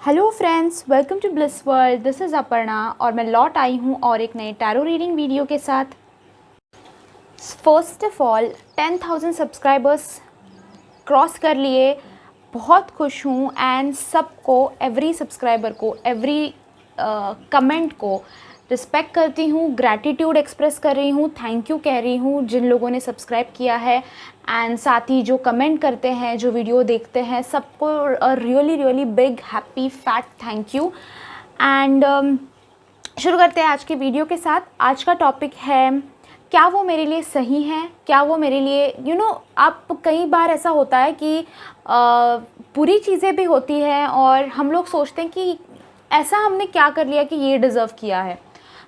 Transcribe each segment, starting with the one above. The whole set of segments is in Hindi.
Hello friends, welcome to bliss world. This is Aparna और मैं लौट आई हूँ और एक नए टैरो रीडिंग वीडियो के साथ। First of all 10,000 subscribers cross कर लिए, बहुत खुश हूँ। एंड सबको, एवरी सब्सक्राइबर को, एवरी कमेंट को रिस्पेक्ट करती हूँ, ग्रैटिट्यूड एक्सप्रेस कर रही हूँ, थैंक यू कह रही हूँ जिन लोगों ने सब्सक्राइब किया है। एंड साथ ही जो कमेंट करते हैं, जो वीडियो देखते हैं, सबको really really big happy fat thank you. And शुरू करते हैं आज के वीडियो के साथ। आज का टॉपिक है, क्या वो मेरे लिए सही है, क्या वो मेरे लिए आप कई बार ऐसा होता है कि बुरी चीज़ें भी होती हैं और हम लोग सोचते हैं कि ऐसा हमने क्या कर लिया कि ये डिज़र्व किया है।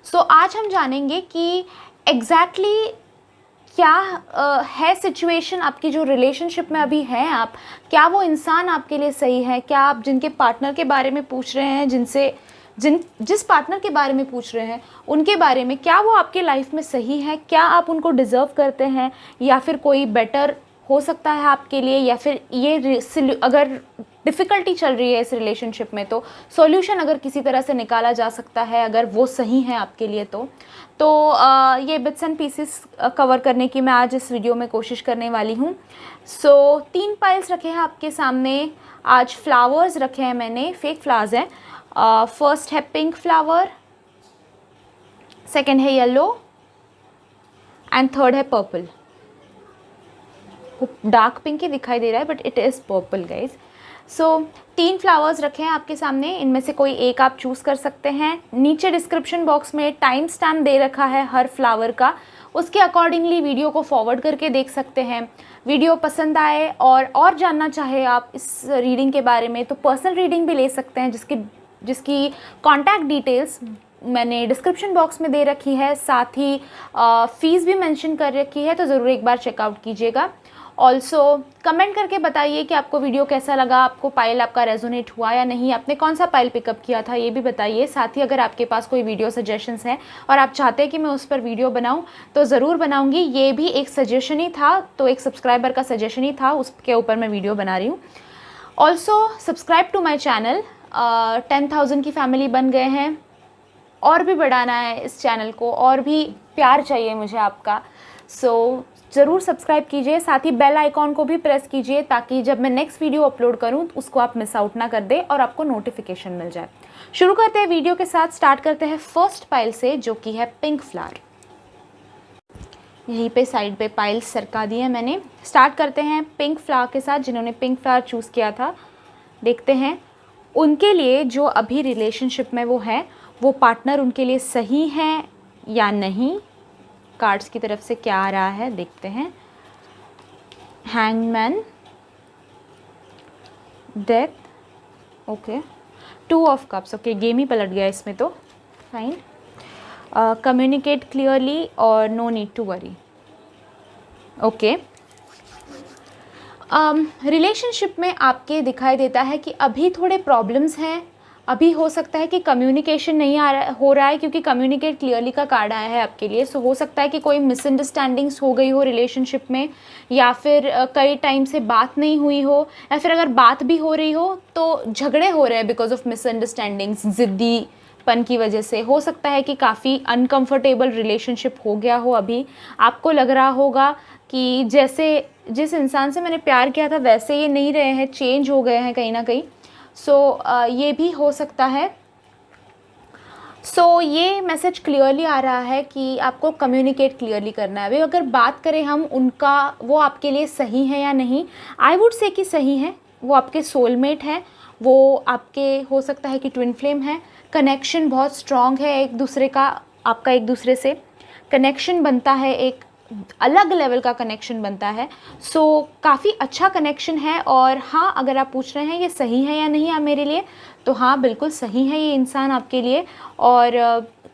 सो आज हम जानेंगे कि एग्जैक्टली क्या है सिचुएशन आपकी, जो रिलेशनशिप में अभी हैं आप, क्या वो इंसान आपके लिए सही है। क्या आप जिनके पार्टनर के बारे में पूछ रहे हैं, जिस पार्टनर के बारे में पूछ रहे हैं उनके बारे में, क्या वो आपके लाइफ में सही है, क्या आप उनको डिज़र्व करते हैं, या फिर कोई बेटर हो सकता है आपके लिए, या फिर ये अगर डिफ़िकल्टी चल रही है इस रिलेशनशिप में तो सॉल्यूशन अगर किसी तरह से निकाला जा सकता है, अगर वो सही है आपके लिए तो ये बिट्स एंड पीसेस कवर करने की मैं आज इस वीडियो में कोशिश करने वाली हूँ। सो 3 पाइल्स रखे हैं आपके सामने। आज फ्लावर्स रखे हैं मैंने, फेक फ्लावर्स हैं। फर्स्ट है पिंक फ्लावर, सेकंड है येलो एंड थर्ड है पर्पल। डार्क पिंक ही दिखाई दे रहा है but it is purple guys. So 3 flowers रखे हैं आपके सामने, इनमें से कोई एक आप चूज़ कर सकते हैं। नीचे डिस्क्रिप्शन बॉक्स में टाइम स्टैम्प दे रखा है हर फ्लावर का, उसके अकॉर्डिंगली वीडियो को फॉरवर्ड करके देख सकते हैं। वीडियो पसंद आए और जानना चाहे आप इस रीडिंग के बारे में तो पर्सनल रीडिंग भी ले सकते हैं, जिसकी कॉन्टैक्ट डिटेल्स मैंने डिस्क्रिप्शन बॉक्स में दे रखी है, साथ ही फ़ीस भी मेंशन कर रखी है, तो ज़रूर एक बार चेकआउट कीजिएगा। ऑल्सो कमेंट करके बताइए कि आपको वीडियो कैसा लगा, आपको पाइल आपका रेजोनेट हुआ या नहीं, आपने कौन सा पाइल पिकअप किया था ये भी बताइए। साथ ही अगर आपके पास कोई वीडियो सजेशंस हैं और आप चाहते हैं कि मैं उस पर वीडियो बनाऊं तो ज़रूर बनाऊंगी। ये भी एक सजेशन ही था, तो एक सब्सक्राइबर का सजेशन ही था, उसके ऊपर मैं वीडियो बना रही हूँ। Also subscribe to my channel. 10,000 की फैमिली बन गए हैं, और भी बढ़ाना है इस चैनल को, और भी प्यार चाहिए मुझे आपका। सो ज़रूर सब्सक्राइब कीजिए, साथ ही बेल आइकॉन को भी प्रेस कीजिए ताकि जब मैं नेक्स्ट वीडियो अपलोड करूं तो उसको आप मिस आउट ना कर दें और आपको नोटिफिकेशन मिल जाए। शुरू करते हैं वीडियो के साथ। स्टार्ट करते हैं फर्स्ट पाइल से, जो कि है पिंक फ्लावर। यहीं पे साइड पे पाइल्स सरका दी है मैंने। स्टार्ट करते हैं पिंक फ्लावर के साथ। जिन्होंने पिंक फ्लावर चूज़ किया था, देखते हैं उनके लिए जो अभी रिलेशनशिप में वो है, वो पार्टनर उनके लिए सही है या नहीं। कार्ड्स की तरफ से क्या आ रहा है देखते हैं। Hangman, death, okay, 2 of cups, okay, game ही पलट गया इसमें तो, फाइन। कम्युनिकेट क्लियरली और no need to worry, okay. Relationship में आपके दिखाई देता है कि अभी थोड़े प्रॉब्लम्स हैं। अभी हो सकता है कि कम्युनिकेशन नहीं हो रहा है, क्योंकि कम्युनिकेट क्लियरली का कार्ड आया है आपके लिए। सो हो सकता है कि कोई मिसअंडरस्टैंडिंग्स हो गई हो रिलेशनशिप में, या फिर कई टाइम से बात नहीं हुई हो, या फिर अगर बात भी हो रही हो तो झगड़े हो रहे हैं बिकॉज ऑफ मिसअंडरस्टैंडिंग्स, ज़िद्दीपन की वजह से। हो सकता है कि काफ़ी अनकम्फर्टेबल रिलेशनशिप हो गया हो। अभी आपको लग रहा होगा कि जैसे जिस इंसान से मैंने प्यार किया था वैसे ये नहीं रहे हैं, चेंज हो गए हैं कहीं ना कहीं। सो ये भी हो सकता है। सो ये मैसेज क्लियरली आ रहा है कि आपको कम्युनिकेट क्लियरली करना है। अभी अगर बात करें हम उनका, वो आपके लिए सही है या नहीं, आई वुड से कि सही है। वो आपके सोलमेट है, वो आपके हो सकता है कि ट्विन फ्लेम है। कनेक्शन बहुत स्ट्रॉन्ग है एक दूसरे का, आपका एक दूसरे से कनेक्शन बनता है, एक अलग लेवल का कनेक्शन बनता है। सो काफ़ी अच्छा कनेक्शन है। और हाँ, अगर आप पूछ रहे हैं ये सही है या नहीं मेरे लिए, तो हाँ बिल्कुल सही है ये इंसान आपके लिए। और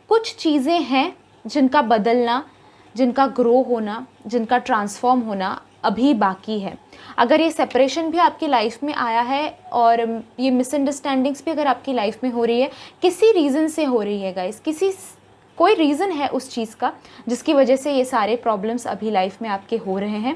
कुछ चीज़ें हैं जिनका बदलना, जिनका ग्रो होना, जिनका ट्रांसफॉर्म होना अभी बाकी है। अगर ये सेपरेशन भी आपकी लाइफ में आया है और ये मिसअंडरस्टैंडिंग्स भी अगर आपकी लाइफ में हो रही है, किसी रीज़न से हो रही है गाइस, कोई रीज़न है उस चीज़ का जिसकी वजह से ये सारे प्रॉब्लम्स अभी लाइफ में आपके हो रहे हैं।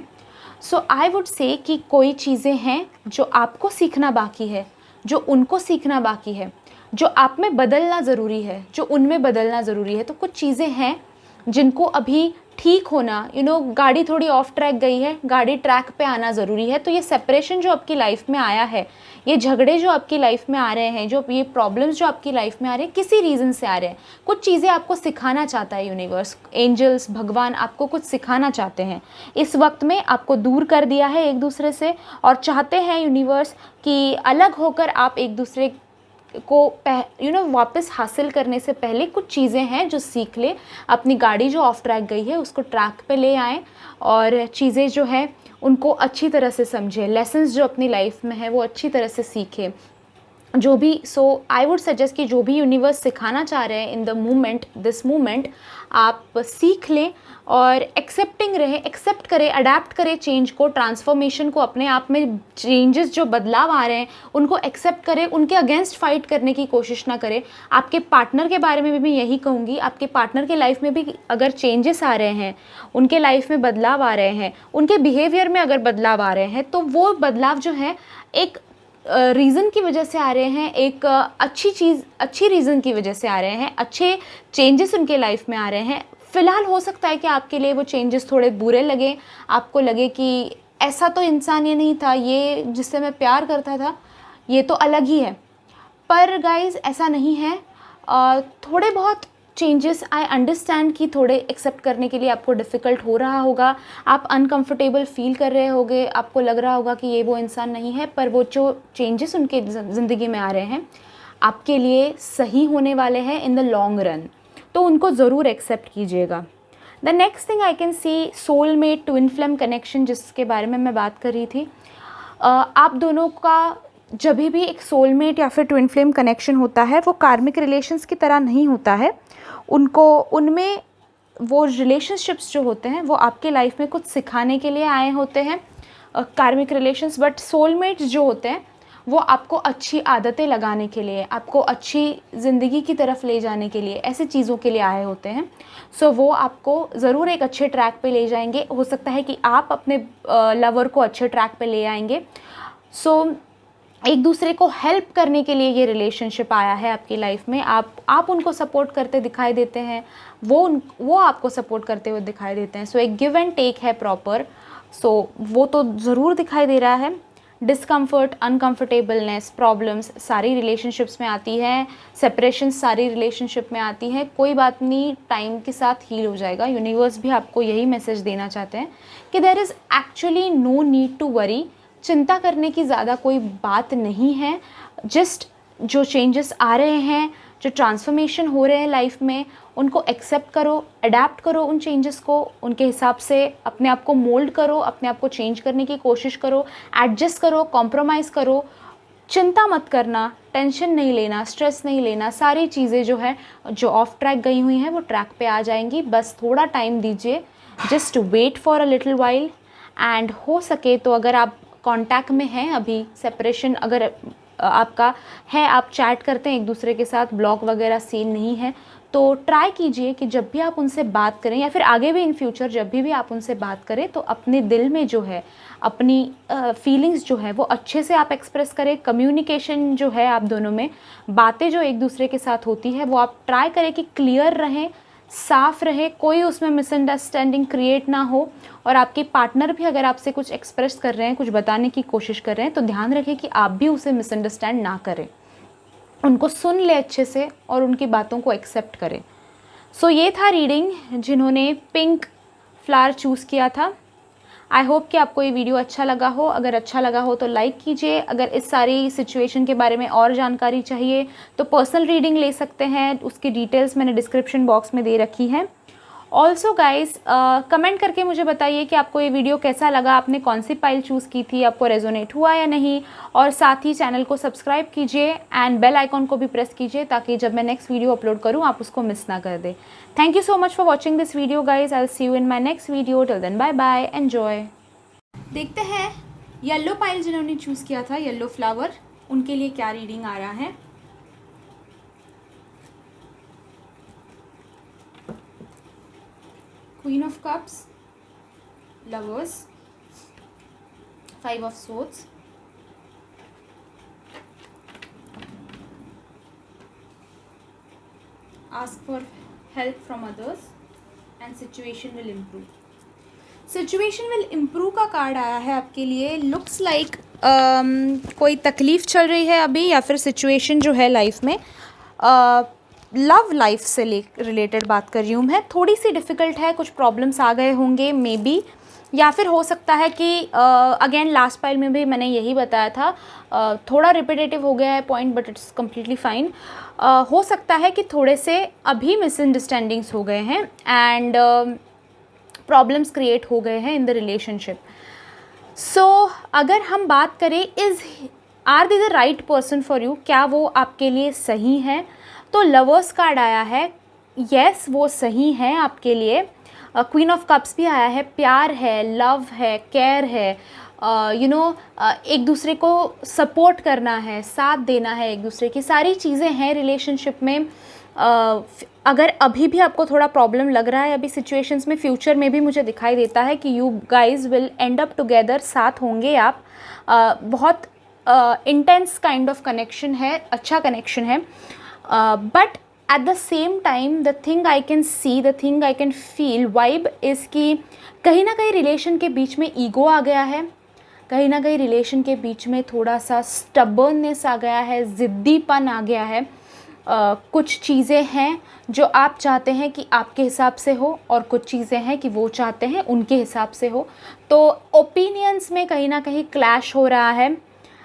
सो आई वुड से कि कोई चीज़ें हैं जो आपको सीखना बाकी है, जो उनको सीखना बाकी है, जो आप में बदलना ज़रूरी है, जो उनमें बदलना ज़रूरी है। तो कुछ चीज़ें हैं जिनको अभी ठीक होना, गाड़ी थोड़ी ऑफ ट्रैक गई है, गाड़ी ट्रैक पे आना ज़रूरी है। तो ये सेपरेशन जो आपकी लाइफ में आया है, ये झगड़े जो आपकी लाइफ में आ रहे हैं, जो ये प्रॉब्लम्स जो आपकी लाइफ में आ रहे हैं, किसी रीज़न से आ रहे हैं। कुछ चीज़ें आपको सिखाना चाहता है यूनिवर्स, एंजल्स, भगवान आपको कुछ सिखाना चाहते हैं। इस वक्त में आपको दूर कर दिया है एक दूसरे से, और चाहते हैं यूनिवर्स कि अलग होकर आप एक दूसरे को वापस हासिल करने से पहले कुछ चीज़ें हैं जो सीख ले, अपनी गाड़ी जो ऑफ ट्रैक गई है उसको ट्रैक पे ले आएँ, और चीज़ें जो है उनको अच्छी तरह से समझे, लेसन्स जो अपनी लाइफ में है वो अच्छी तरह से सीखे। जो भी आई वुड सजेस्ट कि जो भी यूनिवर्स सिखाना चाह रहे हैं in the moment, this moment, आप सीख लें और एक्सेप्टिंग रहे, एक्सेप्ट करें, अडेप्ट करें चेंज को, ट्रांसफॉर्मेशन को, अपने आप में चेंजेस जो बदलाव आ रहे हैं उनको एक्सेप्ट करें, उनके अगेंस्ट फाइट करने की कोशिश ना करें। आपके पार्टनर के बारे में भी मैं यही कहूँगी, आपके पार्टनर के लाइफ में भी अगर चेंजेस आ रहे हैं, उनके लाइफ में बदलाव आ रहे हैं, उनके बिहेवियर में अगर बदलाव आ रहे हैं, तो वो बदलाव जो है एक रीज़न की वजह से आ रहे हैं, एक अच्छी रीज़न की वजह से आ रहे हैं, अच्छे चेंजेस उनके लाइफ में आ रहे हैं। फ़िलहाल हो सकता है कि आपके लिए वो चेंजेस थोड़े बुरे लगे, आपको लगे कि ऐसा तो इंसान ये नहीं था, ये जिससे मैं प्यार करता था ये तो अलग ही है। पर गाइज़ ऐसा नहीं है। थोड़े बहुत चेंजेस आई अंडरस्टैंड कि थोड़े एक्सेप्ट करने के लिए आपको डिफ़िकल्ट हो रहा होगा, आप अनकंफर्टेबल फ़ील कर रहे होगे, आपको लग रहा होगा कि ये वो इंसान नहीं है, पर वो जो चेंजेस उनके ज़िंदगी में आ रहे हैं आपके लिए सही होने वाले हैं इन द लॉन्ग रन, तो उनको ज़रूर एक्सेप्ट कीजिएगा। The next thing I can see, soulmate, twin flame connection, जिसके बारे में मैं बात कर रही थी। आप दोनों का जब भी एक सोलमेट या फिर ट्विन फ्लेम कनेक्शन होता है वो कार्मिक रिलेशंस की तरह नहीं होता है। उनमें वो रिलेशनशिप्स जो होते हैं वो आपके लाइफ में कुछ सिखाने के लिए आए होते हैं, कार्मिक रिलेशंस। बट सोलमेट्स जो होते हैं वो आपको अच्छी आदतें लगाने के लिए, आपको अच्छी ज़िंदगी की तरफ ले जाने के लिए, ऐसी चीज़ों के लिए आए होते हैं। सो वो आपको ज़रूर एक अच्छे ट्रैक पे ले जाएंगे। हो सकता है कि आप अपने लवर को अच्छे ट्रैक पे ले आएंगे। एक दूसरे को हेल्प करने के लिए ये रिलेशनशिप आया है आपकी लाइफ में। आप उनको सपोर्ट करते दिखाई देते हैं, वो आपको सपोर्ट करते हुए दिखाई देते हैं। एक गिव एंड टेक है प्रॉपर। वो तो ज़रूर दिखाई दे रहा है। डिस्कम्फर्ट, अनकम्फर्टेबलनेस, प्रॉब्लम्स सारी रिलेशनशिप्स में आती है, सेपरेशन सारी रिलेशनशिप में आती है। कोई बात नहीं, टाइम के साथ हील हो जाएगा। यूनिवर्स भी आपको यही मैसेज देना चाहते हैं कि there is actually no need to worry, चिंता करने की ज़्यादा कोई बात नहीं है। जस्ट जो चेंजेस आ रहे हैं, जो ट्रांसफॉर्मेशन हो रहे हैं लाइफ में, उनको एक्सेप्ट करो, अडेप्ट करो उन चेंजेस को, उनके हिसाब से अपने आप को मोल्ड करो, अपने आप को चेंज करने की कोशिश करो, एडजस्ट करो, कॉम्प्रोमाइज़ करो। चिंता मत करना, टेंशन नहीं लेना, स्ट्रेस नहीं लेना। सारी चीज़ें जो है जो ऑफ ट्रैक गई हुई हैं वो ट्रैक पे आ जाएंगी। बस थोड़ा टाइम दीजिए, just wait for a little while. And हो सके तो अगर आप कांटेक्ट में हैं अभी, सेपरेशन अगर आपका है, आप चैट करते हैं एक दूसरे के साथ, ब्लॉग वगैरह सीन नहीं है, तो ट्राई कीजिए कि जब भी आप उनसे बात करें या फिर आगे भी इन फ्यूचर जब भी आप उनसे बात करें तो अपने दिल में जो है, अपनी फीलिंग्स जो है वो अच्छे से आप एक्सप्रेस करें। कम्युनिकेशन जो है आप दोनों में, बातें जो एक दूसरे के साथ होती है वो आप ट्राई करें कि क्लियर रहें, साफ़ रहे, कोई उसमें मिसअंडरस्टैंडिंग क्रिएट ना हो। और आपके पार्टनर भी अगर आपसे कुछ एक्सप्रेस कर रहे हैं, कुछ बताने की कोशिश कर रहे हैं, तो ध्यान रखें कि आप भी उसे मिसअंडरस्टैंड ना करें, उनको सुन ले अच्छे से और उनकी बातों को एक्सेप्ट करें। ये था रीडिंग जिन्होंने पिंक फ्लावर चूज़ किया था। आई होप कि आपको ये वीडियो अच्छा लगा हो। अगर अच्छा लगा हो तो लाइक कीजिए। अगर इस सारी सिचुएशन के बारे में और जानकारी चाहिए तो पर्सनल रीडिंग ले सकते हैं, उसकी डिटेल्स मैंने डिस्क्रिप्शन बॉक्स में दे रखी हैं। ऑल्सो गाइस, कमेंट करके मुझे बताइए कि आपको ये वीडियो कैसा लगा, आपने कौन सी पाइल चूज़ की थी, आपको रेजोनेट हुआ या नहीं। और साथ ही चैनल को सब्सक्राइब कीजिए एंड बेल आइकॉन को भी प्रेस कीजिए ताकि जब मैं नेक्स्ट वीडियो अपलोड करूँ आप उसको मिस ना कर दें। Thank you so much for watching this video guys. I will see you in my next video. Till then bye bye, enjoy. देखते हैं येलो पाइल जिन्होंने चूज़ किया था, येलो फ्लावर, उनके लिए क्या रीडिंग आ रहा है। Queen of Cups, Lovers, 5 of Swords, ask for help from others and situation will improve. Situation will improve का कार्ड आया है आपके लिए. लुक्स लाइक कोई तकलीफ़ चल रही है अभी, या फिर सिचुएशन जो है लाइफ में, लव लाइफ से रिलेटेड बात कर रही हूँ मैं, थोड़ी सी डिफ़िकल्ट है. कुछ प्रॉब्लम्स आ गए होंगे मे बी, या फिर हो सकता है कि अगेन लास्ट पाइल में भी मैंने यही बताया था, थोड़ा रिपीटेटिव हो गया है point, but it's completely fine. हो सकता है कि थोड़े से अभी मिसअंडरस्टैंडिंग्स हो गए हैं एंड प्रॉब्लम्स क्रिएट हो गए हैं इन द रिलेशनशिप. सो अगर हम बात करें are they the right person for you, क्या वो आपके लिए सही हैं, तो लवर्स कार्ड आया है. येस वो सही हैं आपके लिए. क्वीन ऑफ कप्स भी आया है. प्यार है, लव है, केयर है, एक दूसरे को सपोर्ट करना है, साथ देना है एक दूसरे की, सारी चीज़ें हैं रिलेशनशिप में. अगर अभी भी आपको थोड़ा प्रॉब्लम लग रहा है अभी सिचुएशंस में, फ्यूचर में भी मुझे दिखाई देता है कि you guys will and up together, साथ होंगे आप. बहुत इंटेंस काइंड ऑफ कनेक्शन है, अच्छा कनेक्शन है. But at the same time the thing I can see, the thing I can feel vibe is कि कहीं ना कहीं रिलेशन के बीच में ईगो आ गया है, कहीं ना कहीं रिलेशन के बीच में थोड़ा सा स्टबर्ननेस आ गया है, ज़िद्दीपन आ गया है. कुछ चीज़ें हैं जो आप चाहते हैं कि आपके हिसाब से हो, और कुछ चीज़ें हैं कि वो चाहते हैं उनके हिसाब से हो. तो ओपिनियंस में कहीं ना कहीं क्लैश हो रहा है,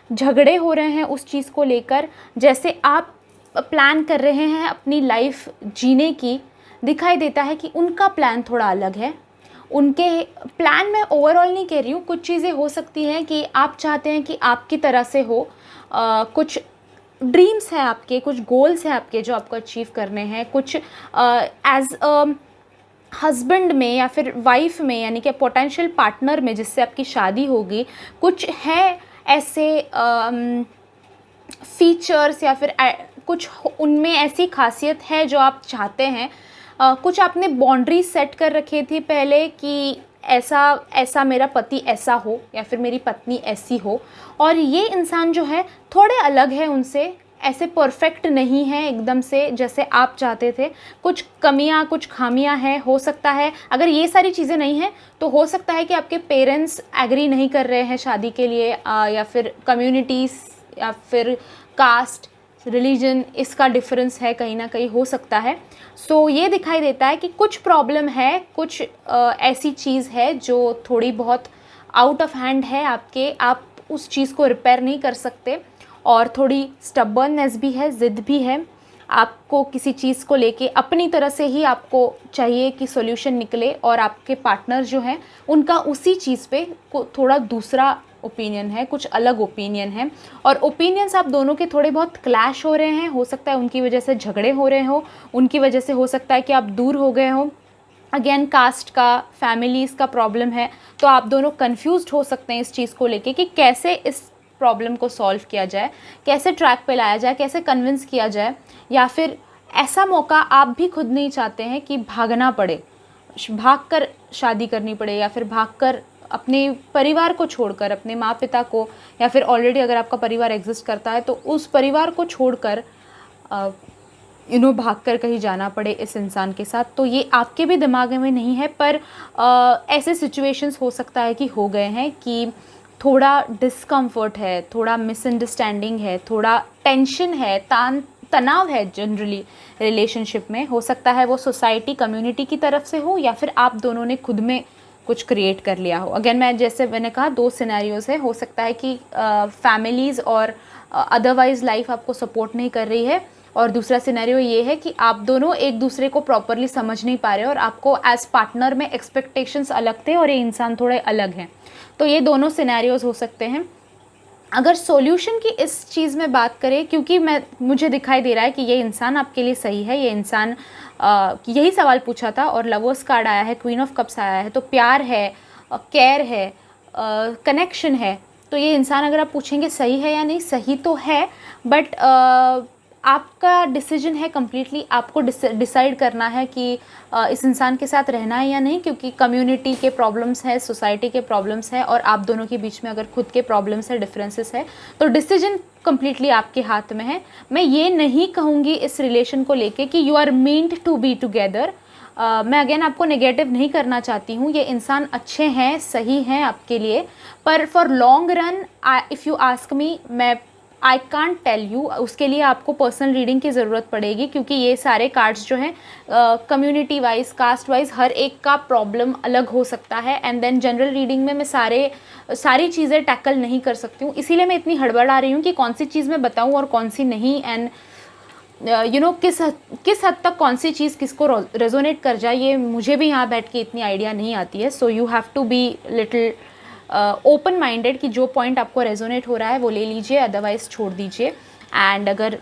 झगड़े हो रहे हैं उस चीज़ को लेकर. जैसे आप प्लान कर रहे हैं अपनी लाइफ जीने की, दिखाई देता है कि उनका प्लान थोड़ा अलग है. उनके प्लान में ओवरऑल नहीं कह रही हूँ, कुछ चीज़ें हो सकती हैं कि आप चाहते हैं कि आपकी तरह से हो, कुछ ड्रीम्स हैं आपके, कुछ गोल्स हैं आपके जो आपको अचीव करने हैं, कुछ एज हस्बैंड में या फिर वाइफ में, यानी कि पोटेंशियल पार्टनर में जिससे आपकी शादी होगी, कुछ है ऐसे फीचर्स या फिर कुछ उनमें ऐसी खासियत है जो आप चाहते हैं. कुछ आपने बाउंड्री सेट कर रखी थी पहले कि ऐसा मेरा पति ऐसा हो या फिर मेरी पत्नी ऐसी हो, और ये इंसान जो है थोड़े अलग है उनसे, ऐसे परफेक्ट नहीं है एकदम से जैसे आप चाहते थे. कुछ कमियां, कुछ खामियां हैं. हो सकता है अगर ये सारी चीज़ें नहीं हैं तो हो सकता है कि आपके पेरेंट्स एग्री नहीं कर रहे हैं शादी के लिए, या फिर कम्युनिटीज़ या फिर कास्ट, रिलीजन, इसका डिफरेंस है कहीं ना कहीं, हो सकता है. सो ये दिखाई देता है कि कुछ प्रॉब्लम है, कुछ ऐसी चीज़ है जो थोड़ी बहुत आउट ऑफ हैंड है आपके, आप उस चीज़ को रिपेयर नहीं कर सकते, और थोड़ी स्टबर्ननेस भी है, ज़िद भी है. आपको किसी चीज़ को लेके अपनी तरह से ही आपको चाहिए कि सॉल्यूशन निकले, और आपके पार्टनर जो हैं उनका उसी चीज़ पे थोड़ा दूसरा ओपिनियन है, कुछ अलग ओपिनियन है, और ओपिनियंस आप दोनों के थोड़े बहुत क्लैश हो रहे हैं. हो सकता है उनकी वजह से झगड़े हो रहे हो, उनकी वजह से हो सकता है कि आप दूर हो गए हो. अगेन कास्ट का, फैमिलीज़ का प्रॉब्लम है, तो आप दोनों कंफ्यूज्ड हो सकते हैं इस चीज़ को लेके कि कैसे इस प्रॉब्लम को सॉल्व किया जाए, कैसे ट्रैक पे लाया जाए, कैसे कन्विंस किया जाए. या फिर ऐसा मौका आप भी खुद नहीं चाहते हैं कि भागना पड़े, भागकर शादी करनी पड़े, या फिर भागकर अपने परिवार को छोड़कर, अपने माँ पिता को, या फिर ऑलरेडी अगर आपका परिवार एग्जिस्ट करता है तो उस परिवार को छोड़कर भागकर कहीं जाना पड़े इस इंसान के साथ. तो ये आपके भी दिमाग में नहीं है, पर ऐसे सिचुएशंस हो सकता है कि हो गए हैं कि थोड़ा डिस्कम्फर्ट है, थोड़ा मिसअंडरस्टैंडिंग है, थोड़ा टेंशन है, तनाव है जनरली रिलेशनशिप में. हो सकता है वो सोसाइटी, कम्युनिटी की तरफ से हो, या फिर आप दोनों ने खुद में कुछ क्रिएट कर लिया हो. अगेन मैंने कहा 2 सिनेरियोज़ है. हो सकता है कि फैमिलीज़ और अदरवाइज़ लाइफ आपको सपोर्ट नहीं कर रही है, और दूसरा सिनेरियो ये है कि आप दोनों एक दूसरे को प्रॉपरली समझ नहीं पा रहे, और आपको एज पार्टनर में एक्सपेक्टेशंस अलग थे और ये इंसान थोड़े अलग हैं. तो ये दोनों सिनेरियोज़ हो सकते हैं. अगर सॉल्यूशन की इस चीज़ में बात करें, क्योंकि मुझे दिखाई दे रहा है कि ये इंसान आपके लिए सही है, ये इंसान यही सवाल पूछा था, और लवर्स कार्ड आया है, क्वीन ऑफ कप्स आया है, तो प्यार है, केयर है, कनेक्शन है. तो ये इंसान अगर आप पूछेंगे सही है या नहीं, सही तो है, बट आपका डिसीजन है कम्प्लीटली, आपको डिसाइड करना है कि इस इंसान के साथ रहना है या नहीं, क्योंकि कम्युनिटी के प्रॉब्लम्स है, सोसाइटी के प्रॉब्लम्स है, और आप दोनों के बीच में अगर खुद के प्रॉब्लम्स है, डिफरेंसेस है, तो डिसीजन कम्प्लीटली आपके हाथ में है। मैं ये नहीं कहूँगी इस रिलेशन को लेके कि you are meant to be together. मैं अगेन आपको नेगेटिव नहीं करना चाहती हूँ, ये इंसान अच्छे हैं, सही हैं आपके लिए, पर for long run if you ask me, I can't tell you. उसके लिए आपको पर्सनल रीडिंग की ज़रूरत पड़ेगी, क्योंकि ये सारे कार्ड्स जो हैं कम्युनिटी वाइज, कास्ट वाइज, हर एक का प्रॉब्लम अलग हो सकता है, एंड देन जनरल रीडिंग में मैं सारी चीज़ें टैकल नहीं कर सकती हूँ। इसीलिए मैं इतनी हड़बड़ आ रही हूँ कि कौन सी चीज़ मैं बताऊँ और कौन सी नहीं, एंड किस हद तक कौन सी चीज़ किसको रेजोनेट कर जाए, ये मुझे भी यहाँ बैठ के इतनी आइडिया नहीं आती है। So you have to be little open minded कि जो पॉइंट आपको रेजोनेट हो रहा है वो ले लीजिए, अदरवाइज़ छोड़ दीजिए। एंड अगर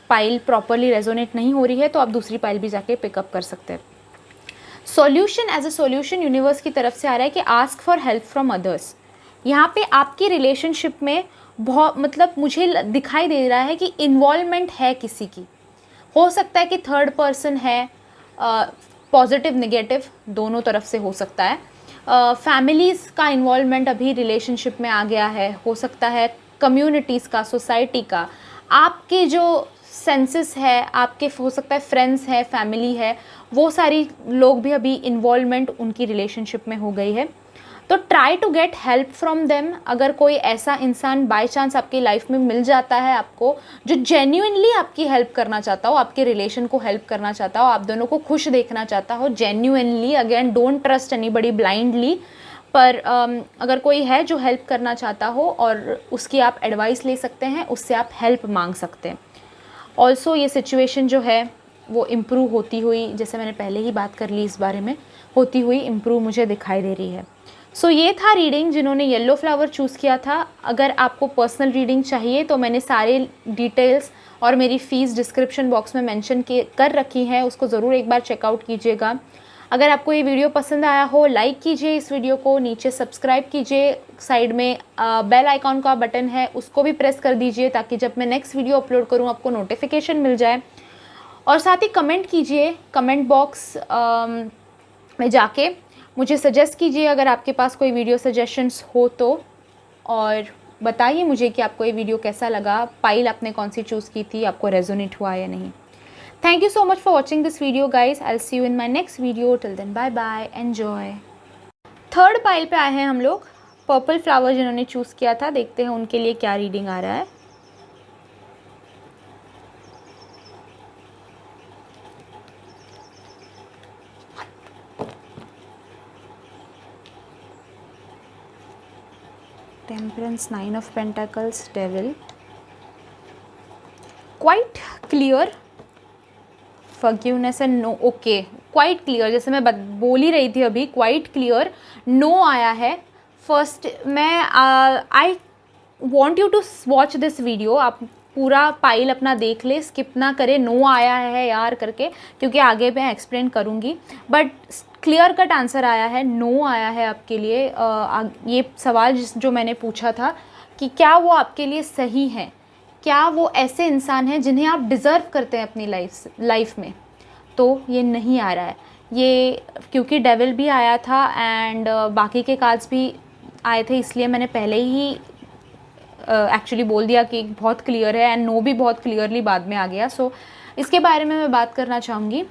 पाइल प्रॉपरली रेजोनेट नहीं हो रही है तो आप दूसरी पाइल भी जाके पिकअप कर सकते हैं। Solution, as a solution universe की तरफ से आ रहा है कि ask for help from others. यहाँ पे आपकी रिलेशनशिप में बहुत, मतलब मुझे दिखाई दे रहा है कि इन्वॉल्वमेंट है किसी की। हो सकता है कि थर्ड पर्सन है, पॉजिटिव नेगेटिव दोनों तरफ से हो सकता है। फैमिलीज़ का इन्वॉल्वमेंट अभी रिलेशनशिप में आ गया है, हो सकता है कम्युनिटीज़ का, सोसाइटी का, आपके जो सेंसेस है, आपके हो सकता है फ्रेंड्स है, फैमिली है, वो सारी लोग भी अभी इन्वॉल्वमेंट उनकी रिलेशनशिप में हो गई है। तो try to get help from them. अगर कोई ऐसा इंसान बाय चांस आपकी लाइफ में मिल जाता है आपको, जो जेन्युइनली आपकी हेल्प करना चाहता हो, आपके रिलेशन को हेल्प करना चाहता हो, आप दोनों को खुश देखना चाहता हो genuinely, again don't trust anybody blindly, पर अगर कोई है जो हेल्प करना चाहता हो और उसकी आप एडवाइस ले सकते हैं, उससे आप हेल्प मांग सकते हैं। ऑल्सो ये सिचुएशन जो है वो इम्प्रूव होती हुई, जैसे मैंने पहले ही बात कर ली इस बारे में, होती हुई इम्प्रूव मुझे दिखाई दे रही है। सो ये था रीडिंग जिन्होंने येलो फ्लावर चूज़ किया था। अगर आपको पर्सनल रीडिंग चाहिए तो मैंने सारे डिटेल्स और मेरी फ़ीस डिस्क्रिप्शन बॉक्स में मेंशन कर रखी है, उसको ज़रूर एक बार चेकआउट कीजिएगा। अगर आपको ये वीडियो पसंद आया हो, लाइक कीजिए इस वीडियो को, नीचे सब्सक्राइब कीजिए, साइड में बेल आइकॉन का बटन है उसको भी प्रेस कर दीजिए, ताकि जब मैं नेक्स्ट वीडियो अपलोड करूँ आपको नोटिफिकेशन मिल जाए। और साथ ही कमेंट कीजिए, कमेंट बॉक्स में जाके मुझे सजेस्ट कीजिए अगर आपके पास कोई वीडियो सजेशंस हो तो, और बताइए मुझे कि आपको ये वीडियो कैसा लगा, पाइल आपने कौन सी चूज़ की थी, आपको रेजोनेट हुआ या नहीं। Thank you so much for watching this video guys. I will see you in my next video. Till then bye bye, enjoy. Third pile पे आए हैं हम लोग, पर्पल फ्लावर जिन्होंने चूज़ किया था। देखते हैं उनके लिए क्या रीडिंग आ रहा है। Temperance, nine of pentacles, devil, quite clear, forgiveness and no. Okay, quite clear, जैसे मैं बोल ही रही थी अभी, क्वाइट क्लियर, नो आया है। फर्स्ट मैं I want you to watch this video. आप पूरा पाइल अपना देख ले, स्किप ना करे, नो आया है यार करके, क्योंकि आगे मैं एक्सप्लेन करूँगी। बट क्लियर कट आंसर आया है, नो आया है आपके लिए। ये सवाल जो मैंने पूछा था कि क्या वो आपके लिए सही है, क्या वो ऐसे इंसान हैं जिन्हें आप डिज़र्व करते हैं अपनी लाइफ में, तो ये नहीं आ रहा है। ये क्योंकि डेविल भी आया था एंड बाकी के कार्ड्स भी आए थे, इसलिए मैंने पहले ही एक्चुअली बोल दिया कि बहुत क्लियर है, एंड नो भी बहुत क्लियरली बाद में आ गया। सो इसके बारे में मैं बात करना चाहूँगी।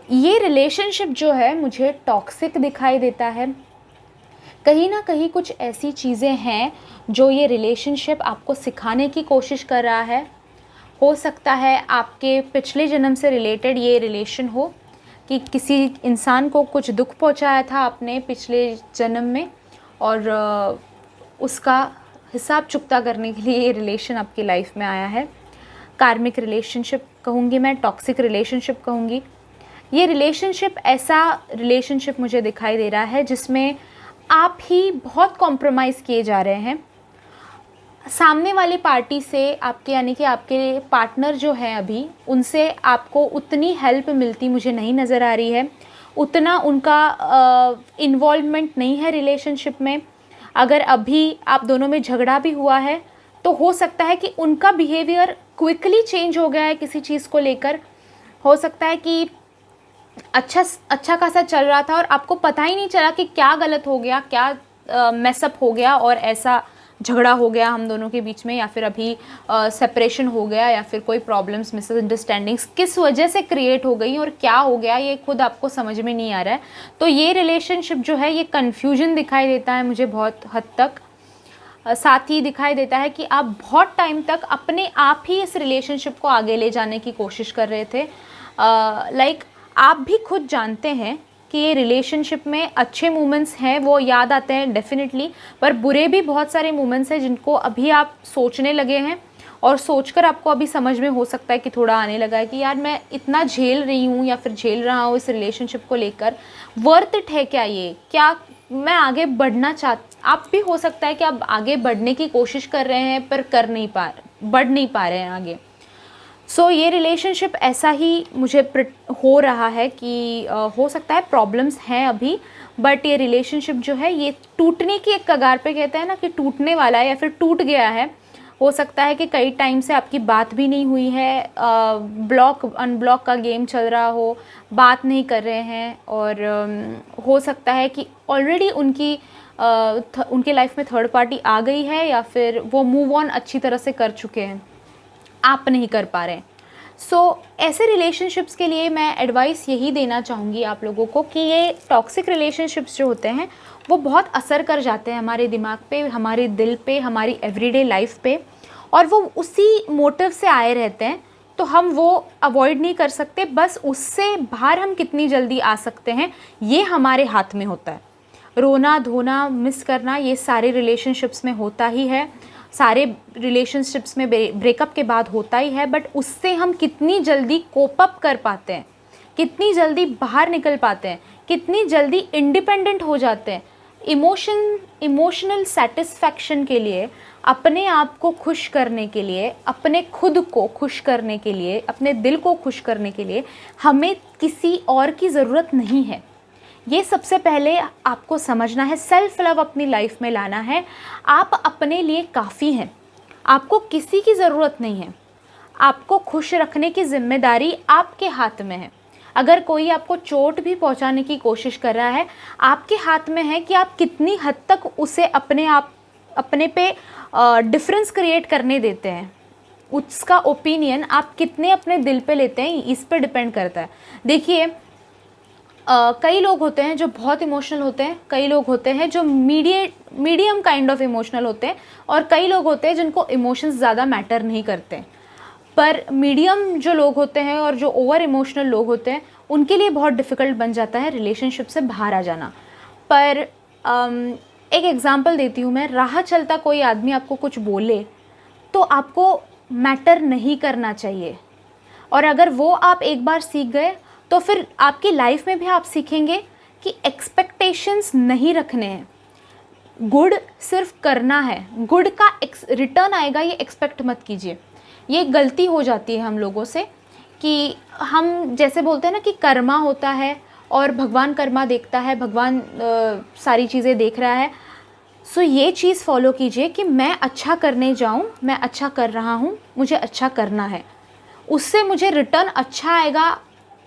ये रिलेशनशिप जो है मुझे टॉक्सिक दिखाई देता है। कहीं ना कहीं कुछ ऐसी चीज़ें हैं जो ये रिलेशनशिप आपको सिखाने की कोशिश कर रहा है। हो सकता है आपके पिछले जन्म से रिलेटेड ये रिलेशन हो, कि किसी इंसान को कुछ दुख पहुंचाया था आपने पिछले जन्म में, और उसका हिसाब चुकता करने के लिए ये रिलेशन आपकी लाइफ में आया है। कार्मिक रिलेशनशिप कहूँगी मैं, टॉक्सिक रिलेशनशिप कहूँगी। ये रिलेशनशिप ऐसा रिलेशनशिप मुझे दिखाई दे रहा है जिसमें आप ही बहुत कॉम्प्रोमाइज़ किए जा रहे हैं सामने वाली पार्टी से। आपके यानी कि आपके पार्टनर जो है अभी, उनसे आपको उतनी हेल्प मिलती मुझे नहीं नज़र आ रही है, उतना उनका इन्वॉल्वमेंट नहीं है रिलेशनशिप में। अगर अभी आप दोनों में झगड़ा भी हुआ है तो हो सकता है कि उनका बिहेवियर क्विकली चेंज हो गया है किसी चीज़ को लेकर। हो सकता है कि अच्छा खासा चल रहा था और आपको पता ही नहीं चला कि क्या गलत हो गया, क्या मैसअप हो गया और ऐसा झगड़ा हो गया हम दोनों के बीच में, या फिर अभी सेपरेशन हो गया, या फिर कोई प्रॉब्लम्स, मिसअंडरस्टैंडिंग्स किस वजह से क्रिएट हो गई और क्या हो गया ये खुद आपको समझ में नहीं आ रहा है। तो ये रिलेशनशिप जो है ये कन्फ्यूजन दिखाई देता है मुझे बहुत हद तक। साथ ही दिखाई देता है कि आप बहुत टाइम तक अपने आप ही इस रिलेशनशिप को आगे ले जाने की कोशिश कर रहे थे। लाइक आप भी खुद जानते हैं कि ये रिलेशनशिप में अच्छे मोमेंट्स हैं, वो याद आते हैं डेफिनेटली, पर बुरे भी बहुत सारे मोमेंट्स हैं जिनको अभी आप सोचने लगे हैं, और सोचकर आपको अभी समझ में हो सकता है कि थोड़ा आने लगा है कि यार मैं इतना झेल रही हूँ या फिर झेल रहा हूँ इस रिलेशनशिप को लेकर, वर्थ इट है क्या ये, क्या मैं आगे बढ़ना आप भी हो सकता है कि आप आगे बढ़ने की कोशिश कर रहे हैं पर बढ़ नहीं पा रहे हैं आगे। सो ये रिलेशनशिप ऐसा ही मुझे हो रहा है कि हो सकता है प्रॉब्लम्स हैं अभी, बट ये रिलेशनशिप जो है ये टूटने की एक कगार पे, कहते हैं ना कि टूटने वाला है या फिर टूट गया है। हो सकता है कि कई टाइम से आपकी बात भी नहीं हुई है, ब्लॉक अनब्लॉक का गेम चल रहा हो, बात नहीं कर रहे हैं, और हो सकता है कि ऑलरेडी उनके लाइफ में थर्ड पार्टी आ गई है, या फिर वो मूव ऑन अच्छी तरह से कर चुके हैं, आप नहीं कर पा रहे हैं। ऐसे रिलेशनशिप्स के लिए मैं एडवाइस यही देना चाहूँगी आप लोगों को कि ये टॉक्सिक रिलेशनशिप्स जो होते हैं वो बहुत असर कर जाते हैं हमारे दिमाग पे, हमारे दिल पे, हमारी एवरीडे लाइफ पे, और वो उसी मोटिव से आए रहते हैं। तो हम वो अवॉइड नहीं कर सकते, बस उससे बाहर हम कितनी जल्दी आ सकते हैं ये हमारे हाथ में होता है। रोना धोना मिस करना ये सारे रिलेशनशिप्स में होता ही है, सारे रिलेशनशिप्स में ब्रेकअप के बाद होता ही है, बट उससे हम कितनी जल्दी कोप अप कर पाते हैं, कितनी जल्दी बाहर निकल पाते हैं, कितनी जल्दी इंडिपेंडेंट हो जाते हैं, इमोशनल सेटिस्फैक्शन के लिए, अपने आप को खुश करने के लिए, अपने खुद को खुश करने के लिए, अपने दिल को खुश करने के लिए हमें किसी और की ज़रूरत नहीं है। ये सबसे पहले आपको समझना है, सेल्फ लव अपनी लाइफ में लाना है। आप अपने लिए काफ़ी हैं, आपको किसी की ज़रूरत नहीं है। आपको खुश रखने की जिम्मेदारी आपके हाथ में है। अगर कोई आपको चोट भी पहुंचाने की कोशिश कर रहा है, आपके हाथ में है कि आप कितनी हद तक उसे अपने पे डिफरेंस क्रिएट करने देते हैं। उसका ओपिनियन आप कितने अपने दिल पे लेते हैं, इस पर डिपेंड करता है। देखिए, कई लोग होते हैं जो बहुत इमोशनल होते हैं, कई लोग होते हैं जो मीडियम काइंड ऑफ इमोशनल होते हैं, और कई लोग होते हैं जिनको इमोशंस ज़्यादा मैटर नहीं करते। पर मीडियम जो लोग होते हैं और जो ओवर इमोशनल लोग होते हैं, उनके लिए बहुत डिफ़िकल्ट बन जाता है रिलेशनशिप से बाहर आ जाना। पर एक एग्ज़ाम्पल देती हूँ मैं। राह चलता कोई आदमी आपको कुछ बोले तो आपको मैटर नहीं करना चाहिए, और अगर वो आप एक बार सीख गए तो फिर आपकी लाइफ में भी आप सीखेंगे कि एक्सपेक्टेशंस नहीं रखने हैं। गुड सिर्फ करना है, गुड का रिटर्न आएगा ये एक्सपेक्ट मत कीजिए। ये गलती हो जाती है हम लोगों से कि हम जैसे बोलते हैं ना कि कर्मा होता है और भगवान कर्मा देखता है, भगवान सारी चीज़ें देख रहा है। सो ये चीज़ फॉलो कीजिए कि मैं अच्छा करने जाऊँ, मैं अच्छा कर रहा हूँ, मुझे अच्छा करना है, उससे मुझे रिटर्न अच्छा आएगा,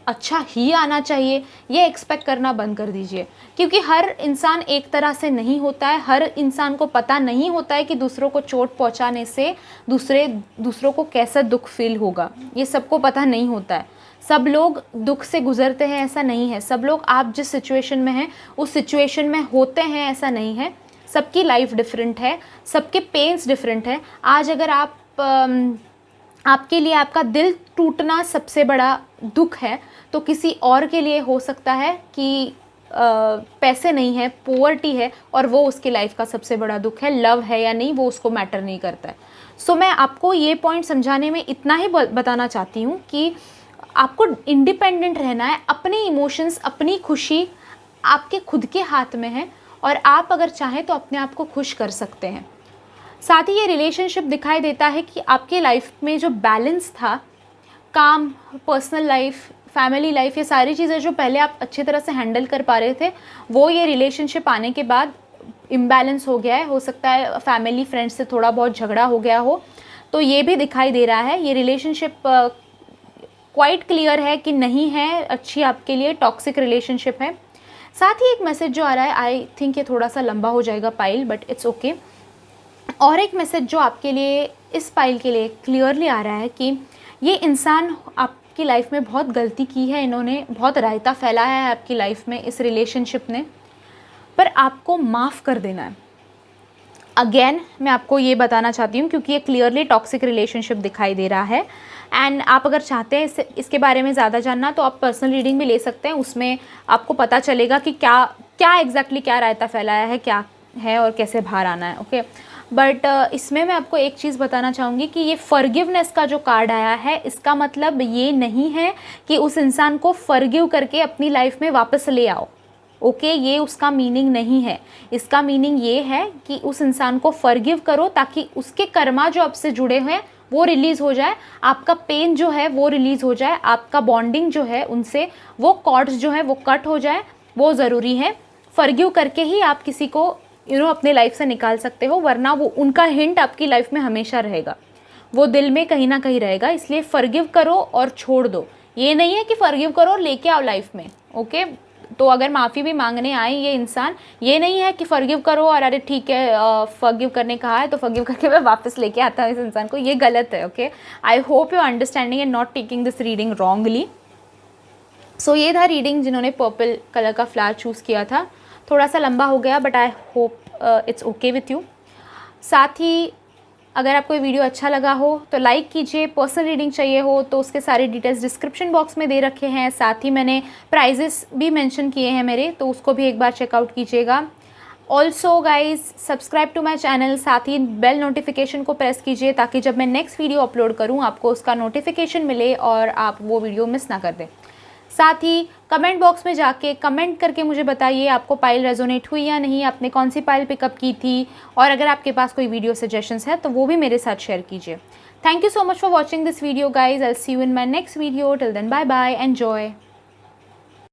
अच्छा ही आना चाहिए, ये एक्सपेक्ट करना बंद कर दीजिए। क्योंकि हर इंसान एक तरह से नहीं होता है, हर इंसान को पता नहीं होता है कि दूसरों को चोट पहुंचाने से दूसरों को कैसा दुख फील होगा, ये सबको पता नहीं होता है। सब लोग दुख से गुजरते हैं ऐसा नहीं है, सब लोग आप जिस सिचुएशन में हैं उस सिचुएशन में होते हैं ऐसा नहीं है। सबकी लाइफ डिफरेंट है, सबके पेन्स डिफरेंट है। आज अगर आपके लिए आपका दिल टूटना सबसे बड़ा दुख है, तो किसी और के लिए हो सकता है कि पैसे नहीं है, पोवर्टी है, और वो उसकी लाइफ का सबसे बड़ा दुख है। लव है या नहीं वो उसको मैटर नहीं करता है। सो मैं आपको ये पॉइंट समझाने में इतना ही बताना चाहती हूँ कि आपको इंडिपेंडेंट रहना है। अपने इमोशंस, अपनी खुशी आपके खुद के हाथ में है, और आप अगर चाहें तो अपने आप को खुश कर सकते हैं। साथ ही ये रिलेशनशिप दिखाई देता है कि आपके लाइफ में जो बैलेंस था, काम, पर्सनल लाइफ, फैमिली लाइफ, ये सारी चीज़ें जो पहले आप अच्छी तरह से हैंडल कर पा रहे थे, वो ये रिलेशनशिप आने के बाद इम्बैलेंस हो गया है। हो सकता है फैमिली फ्रेंड्स से थोड़ा बहुत झगड़ा हो गया हो, तो ये भी दिखाई दे रहा है, ये रिलेशनशिप क्वाइट क्लियर है कि नहीं है अच्छी आपके लिए, टॉक्सिक रिलेशनशिप है। साथ ही एक मैसेज जो आ रहा है, आई थिंक ये थोड़ा सा लंबा हो जाएगा पाइल, बट इट्स ओके। और एक मैसेज जो आपके लिए, इस पाइल के लिए क्लियरली आ रहा है कि ये इंसान आपकी लाइफ में बहुत गलती की है, इन्होंने बहुत रायता फैलाया है आपकी लाइफ में इस रिलेशनशिप ने, पर आपको माफ़ कर देना है। अगेन मैं आपको ये बताना चाहती हूँ क्योंकि ये क्लियरली टॉक्सिक रिलेशनशिप दिखाई दे रहा है। एंड आप अगर चाहते हैं इसके बारे में ज़्यादा जानना तो आप पर्सनल रीडिंग भी ले सकते हैं, उसमें आपको पता चलेगा कि क्या एग्जैक्टली क्या रायता फैलाया है, क्या है और कैसे बाहर आना है। ओके, बट इसमें मैं आपको एक चीज़ बताना चाहूँगी कि ये फॉरगिवनेस का जो कार्ड आया है, इसका मतलब ये नहीं है कि उस इंसान को फॉरगिव करके अपनी लाइफ में वापस ले आओ। ओके, ये उसका मीनिंग नहीं है। इसका मीनिंग ये है कि उस इंसान को फॉरगिव करो ताकि उसके कर्मा जो आपसे जुड़े हुए हैं वो रिलीज़ हो जाए, आपका पेन जो है वो रिलीज़ हो जाए, आपका बॉन्डिंग जो है उनसे, वो कॉर्ड्स जो है वो कट हो जाए, वो ज़रूरी है। फॉरगिव करके ही आप किसी को अपने लाइफ से निकाल सकते हो, वरना वो उनका हिंट आपकी लाइफ में हमेशा रहेगा, वो दिल में कहीं ना कहीं रहेगा। इसलिए फॉरगिव करो और छोड़ दो। ये नहीं है कि फॉरगिव करो और लेके आओ लाइफ में। ओके, तो अगर माफ़ी भी मांगने आए ये इंसान, ये नहीं है कि फॉरगिव करो और अरे ठीक है फॉरगिव करने कहा है तो फॉरगिव करके मैं वापस लेके आता हूँ इस इंसान को, ये गलत है। Okay, I hope you understanding and not taking this reading wrongly. So ये था रीडिंग जिन्होंने पर्पल कलर का फ्लावर चूज़ किया था। थोड़ा सा लंबा हो गया but I hope it's okay with you. साथ ही अगर आपको ये वीडियो अच्छा लगा हो तो लाइक कीजिए, पर्सनल रीडिंग चाहिए हो तो उसके सारे डिटेल्स डिस्क्रिप्शन बॉक्स में दे रखे हैं। साथ ही मैंने प्राइजेस भी मेंशन किए हैं मेरे, तो उसको भी एक बार चेकआउट कीजिएगा। Also guys subscribe to my channel, साथ ही बेल नोटिफिकेशन को प्रेस कीजिए ताकि जब मैं नेक्स्ट वीडियो अपलोड करूँ आपको उसका नोटिफिकेशन मिले और आप वो वीडियो मिस ना कर दें। साथ ही कमेंट बॉक्स में जाके कमेंट करके मुझे बताइए आपको पाइल रेजोनेट हुई या नहीं, आपने कौन सी पाइल पिकअप की थी, और अगर आपके पास कोई वीडियो सजेशंस है तो वो भी मेरे साथ शेयर कीजिए। Thank you so much for watching this video guys. I will see you in my next video. Till then bye bye, enjoy.